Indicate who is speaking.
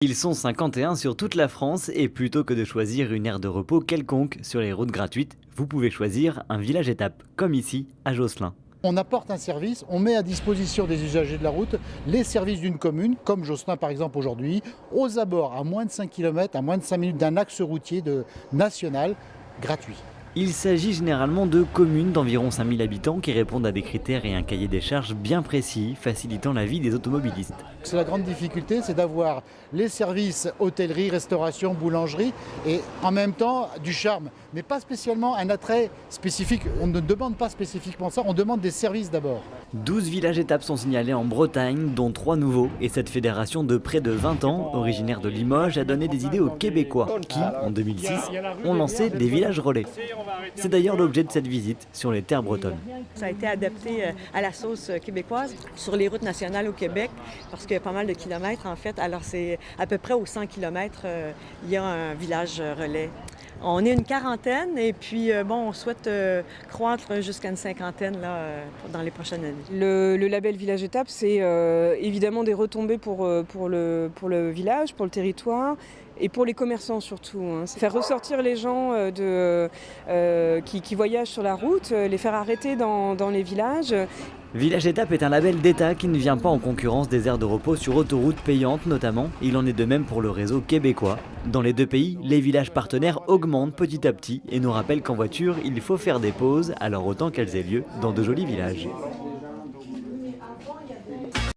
Speaker 1: Ils sont 51 sur toute la France et plutôt que de choisir une aire de repos quelconque sur les routes gratuites, vous pouvez choisir un village étape, comme ici à Josselin.
Speaker 2: On apporte un service, on met à disposition des usagers de la route les services d'une commune, comme Josselin par exemple aujourd'hui, aux abords à moins de 5 km, à moins de 5 minutes d'un axe routier national gratuit.
Speaker 1: Il s'agit généralement de communes d'environ 5000 habitants qui répondent à des critères et un cahier des charges bien précis, facilitant la vie des automobilistes.
Speaker 2: C'est la grande difficulté, c'est d'avoir les services hôtellerie, restauration, boulangerie et en même temps du charme, mais pas spécialement un attrait spécifique. On ne demande pas spécifiquement ça, on demande des services d'abord.
Speaker 1: 12 villages étapes sont signalés en Bretagne, dont 3 nouveaux, et cette fédération de près de 20 ans, originaire de Limoges, a donné des idées aux Québécois qui, en 2006, ont lancé des villages relais. C'est d'ailleurs l'objet de cette visite sur les terres bretonnes.
Speaker 3: Ça a été adapté à la sauce québécoise sur les routes nationales au Québec parce qu'il y a pas mal de kilomètres en fait. Alors c'est à peu près aux 100 kilomètres, il y a un village relais. On est une quarantaine et puis on souhaite croître jusqu'à une cinquantaine là, dans les prochaines années.
Speaker 4: Le label Village Étape, c'est évidemment des retombées pour le village, pour le territoire et pour les commerçants surtout. C'est faire ressortir les gens qui voyagent sur la route, les faire arrêter dans les villages.
Speaker 1: Village Étape est un label d'État qui ne vient pas en concurrence des aires de repos sur autoroutes payantes notamment. Il en est de même pour le réseau québécois. Dans les deux pays, les villages partenaires augmentent petit à petit et nous rappellent qu'en voiture, il faut faire des pauses, alors autant qu'elles aient lieu dans de jolis villages.